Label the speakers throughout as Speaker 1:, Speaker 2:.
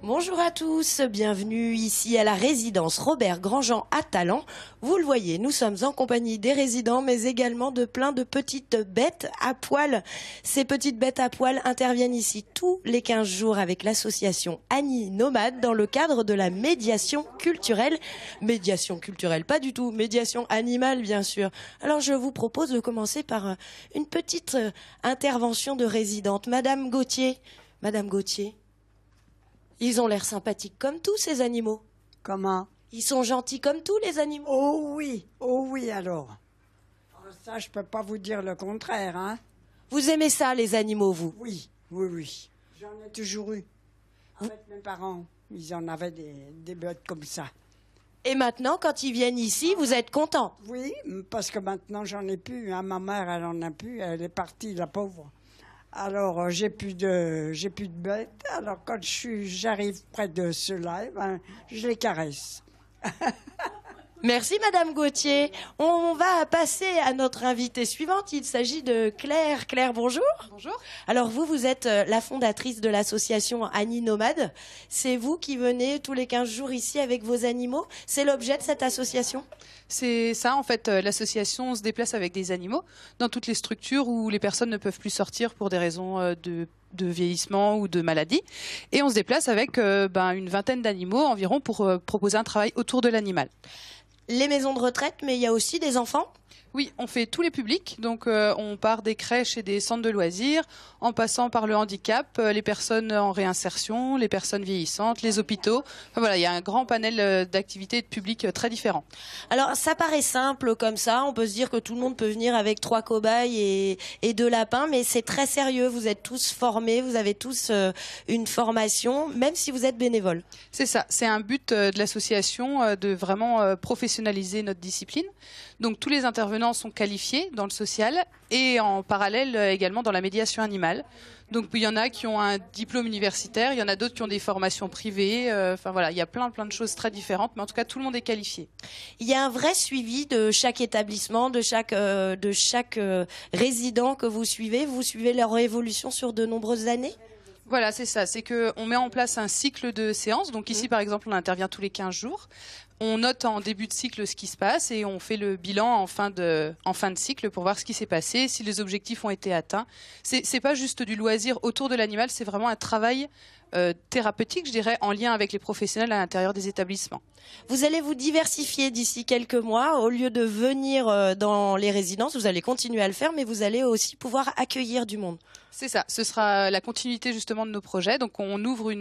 Speaker 1: Bonjour à tous, bienvenue ici à la résidence Robert Grandjean à Talent. Vous le voyez, nous sommes en compagnie des résidents, mais également de plein de petites bêtes à poil. Ces petites bêtes à poil interviennent ici tous les 15 jours avec l'association Annie Nomade dans le cadre de la médiation culturelle. Médiation culturelle, pas du tout, médiation animale bien sûr. Alors je vous propose de commencer par une petite intervention de résidente. Madame Gauthier, ils ont l'air sympathiques comme tous ces animaux.
Speaker 2: Comment?
Speaker 1: Ils sont gentils comme tous les animaux.
Speaker 2: Oh oui alors. Ça, je peux pas vous dire le contraire, hein?
Speaker 1: Vous aimez ça, les animaux, vous?
Speaker 2: Oui. J'en ai toujours eu. Avec mes parents, ils en avaient des bêtes comme ça.
Speaker 1: Et maintenant, quand ils viennent ici, vous êtes contente?
Speaker 2: Oui, parce que maintenant, j'en ai plus. Hein. Ma mère, elle en a plus. Elle est partie, la pauvre. Alors, j'ai plus de bêtes. Alors, quand j'arrive près de ceux-là, je les caresse.
Speaker 1: Merci, Madame Gauthier. On va passer à notre invitée suivante. Il s'agit de Claire. Claire, bonjour.
Speaker 3: Bonjour.
Speaker 1: Alors, vous êtes la fondatrice de l'association Annie Nomade. C'est vous qui venez tous les 15 jours ici avec vos animaux. C'est l'objet de cette association?
Speaker 3: C'est ça, en fait, l'association se déplace avec des animaux dans toutes les structures où les personnes ne peuvent plus sortir pour des raisons de vieillissement ou de maladie. Et on se déplace avec une vingtaine d'animaux environ pour proposer un travail autour de l'animal.
Speaker 1: Les maisons de retraite, mais il y a aussi des enfants?
Speaker 3: Oui, on fait tous les publics, donc on part des crèches et des centres de loisirs, en passant par le handicap, les personnes en réinsertion, les personnes vieillissantes, les hôpitaux. Enfin, voilà, il y a un grand panel d'activités et de publics très différents.
Speaker 1: Alors, ça paraît simple comme ça, on peut se dire que tout le monde peut venir avec 3 cobayes et 2 lapins, mais c'est très sérieux, vous êtes tous formés, vous avez tous une formation, même si vous êtes bénévole.
Speaker 3: C'est ça, c'est un but de l'association de vraiment professionnaliser notre discipline. Donc tous les intervenants sont qualifiés dans le social et en parallèle également dans la médiation animale. Donc il y en a qui ont un diplôme universitaire, il y en a d'autres qui ont des formations privées. Enfin voilà, il y a plein de choses très différentes, mais en tout cas tout le monde est qualifié.
Speaker 1: Il y a un vrai suivi de chaque établissement, de chaque résident que vous suivez. Vous suivez leur évolution sur de nombreuses années?
Speaker 3: Voilà, c'est ça. C'est qu'on met en place un cycle de séances. Donc ici, par exemple, on intervient tous les 15 jours. On note en début de cycle ce qui se passe et on fait le bilan en fin de cycle pour voir ce qui s'est passé, si les objectifs ont été atteints. C'est pas juste du loisir autour de l'animal, c'est vraiment un travail thérapeutique, je dirais, en lien avec les professionnels à l'intérieur des établissements.
Speaker 1: Vous allez vous diversifier d'ici quelques mois. Au lieu de venir dans les résidences, vous allez continuer à le faire, mais vous allez aussi pouvoir accueillir du monde.
Speaker 3: C'est ça, ce sera la continuité justement de nos projets. Donc on ouvre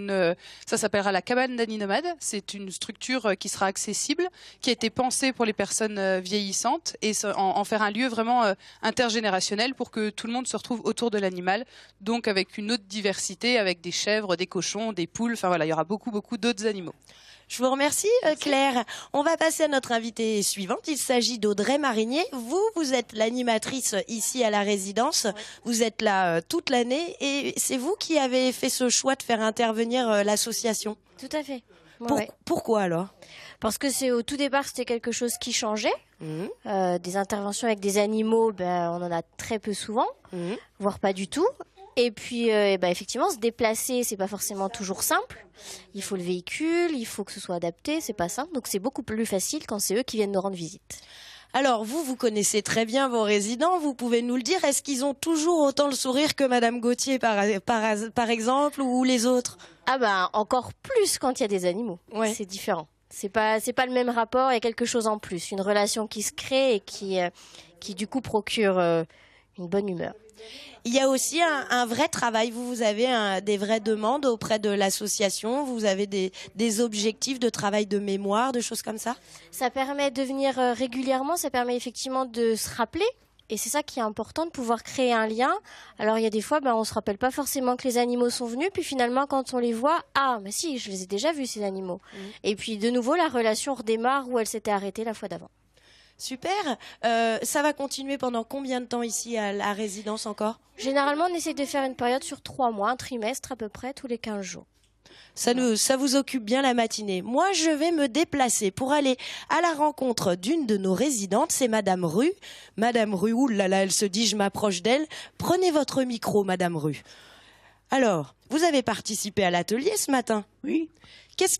Speaker 3: ça s'appellera la cabane d'Annie Nomade. C'est une structure qui sera accessible, qui a été pensée pour les personnes vieillissantes et en faire un lieu vraiment intergénérationnel pour que tout le monde se retrouve autour de l'animal. Donc avec une autre diversité, avec des chèvres, des cochons, des poules. Enfin voilà, il y aura beaucoup d'autres animaux.
Speaker 1: Je vous remercie, Claire. On va passer à notre invitée suivante. Il s'agit d'Audrey Marinier. Vous êtes l'animatrice ici à la résidence. Oui. Vous êtes là toute l'année et c'est vous qui avez fait ce choix de faire intervenir l'association.
Speaker 4: Tout à fait.
Speaker 1: Pourquoi alors?
Speaker 4: Parce que au tout départ, c'était quelque chose qui changeait. Des interventions avec des animaux, on en a très peu souvent, voire pas du tout. Et puis, effectivement, se déplacer, c'est pas forcément toujours simple. Il faut le véhicule, il faut que ce soit adapté, c'est pas simple. Donc, c'est beaucoup plus facile quand c'est eux qui viennent nous rendre visite.
Speaker 1: Alors, vous connaissez très bien vos résidents, vous pouvez nous le dire. Est-ce qu'ils ont toujours autant le sourire que Madame Gauthier, par exemple, ou les autres?
Speaker 4: Encore plus quand il y a des animaux. Ouais. C'est différent. C'est pas le même rapport, il y a quelque chose en plus. Une relation qui se crée et qui du coup, procure une bonne humeur.
Speaker 1: Il y a aussi un vrai travail. Vous avez des vraies demandes auprès de l'association. Vous avez des objectifs de travail de mémoire, de choses comme ça?
Speaker 4: Ça permet de venir régulièrement. Ça permet effectivement de se rappeler. Et c'est ça qui est important, de pouvoir créer un lien. Alors il y a des fois, on se rappelle pas forcément que les animaux sont venus. Puis finalement, quand on les voit, mais si, je les ai déjà vus ces animaux. Et puis de nouveau, la relation redémarre où elle s'était arrêtée la fois d'avant.
Speaker 1: Super. Ça va continuer pendant combien de temps ici à la résidence encore?
Speaker 4: Généralement, on essaie de faire une période sur 3 mois, un trimestre à peu près, tous les 15 jours.
Speaker 1: Ça vous occupe bien la matinée. Moi, je vais me déplacer pour aller à la rencontre d'une de nos résidentes, c'est Madame Rue. Madame Rue, oulala, elle se dit, je m'approche d'elle. Prenez votre micro, Madame Rue. Alors, vous avez participé à l'atelier ce matin.
Speaker 5: Oui,
Speaker 1: Qu'est-ce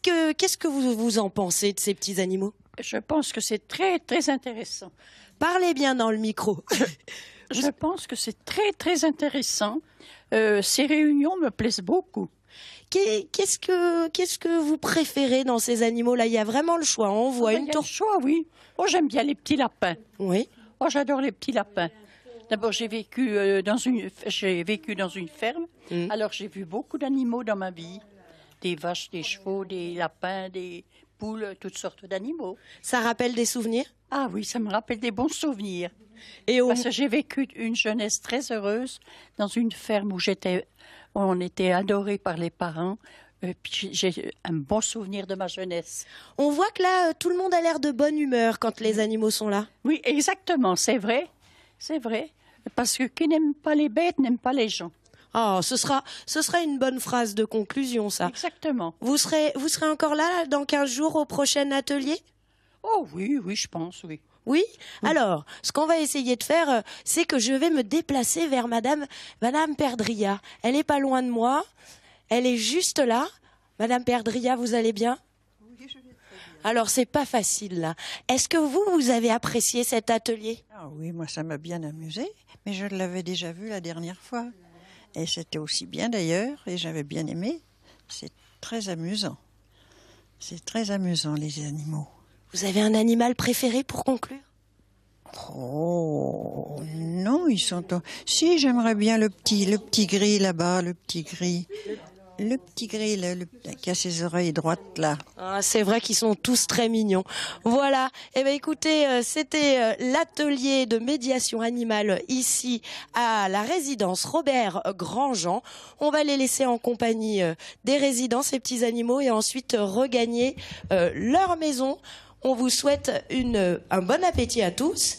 Speaker 1: que vous en pensez de ces petits animaux?
Speaker 5: je pense que c'est très, très intéressant.
Speaker 1: Parlez bien dans le micro.
Speaker 5: Je pense que c'est très, très intéressant. Ces réunions me plaisent beaucoup.
Speaker 1: Qu'est-ce que vous préférez dans ces animaux-là? Il y a vraiment le choix. On voit
Speaker 5: Il y
Speaker 1: une
Speaker 5: a le
Speaker 1: tortue.
Speaker 5: choix, oui. Oh, j'aime bien les petits lapins.
Speaker 1: Oui.
Speaker 5: Oh, j'adore les petits lapins. D'abord, j'ai vécu dans une ferme. Alors, j'ai vu beaucoup d'animaux dans ma vie. Des vaches, des chevaux, des lapins, des poules, toutes sortes d'animaux.
Speaker 1: Ça rappelle des souvenirs?
Speaker 5: Ah oui, ça me rappelle des bons souvenirs.
Speaker 1: Et
Speaker 5: Parce que j'ai vécu une jeunesse très heureuse dans une ferme où on était adorés par les parents. Puis j'ai un bon souvenir de ma jeunesse.
Speaker 1: on voit que là, tout le monde a l'air de bonne humeur quand les animaux sont là.
Speaker 5: Oui, exactement, c'est vrai. C'est vrai. Parce que qui n'aime pas les bêtes n'aime pas les gens.
Speaker 1: Oh, ce sera une bonne phrase de conclusion, ça.
Speaker 5: Exactement.
Speaker 1: Vous serez encore là dans 15 jours au prochain atelier?
Speaker 5: Oh oui, oui, je pense, oui.
Speaker 1: Oui? Alors, ce qu'on va essayer de faire, c'est que je vais me déplacer vers Madame Perdria. Elle est pas loin de moi. Elle est juste là. Madame Perdria, vous allez bien? Oui, je vais très bien. Alors, c'est pas facile, là. Est-ce que vous avez apprécié cet atelier?
Speaker 6: Ah oui, moi ça m'a bien amusé, mais je l'avais déjà vu la dernière fois. Et c'était aussi bien d'ailleurs, et j'avais bien aimé. C'est très amusant. C'est très amusant, les animaux.
Speaker 1: Vous avez un animal préféré pour conclure?
Speaker 6: Oh, non, ils sont... Si, j'aimerais bien le petit gris là-bas, le petit gris. Le petit gris, là, qui a ses oreilles droites, là.
Speaker 1: Ah, c'est vrai qu'ils sont tous très mignons. Voilà. Eh ben, écoutez, c'était l'atelier de médiation animale ici à la résidence Robert Grandjean. On va les laisser en compagnie des résidents, ces petits animaux, et ensuite regagner leur maison. On vous souhaite un bon appétit à tous.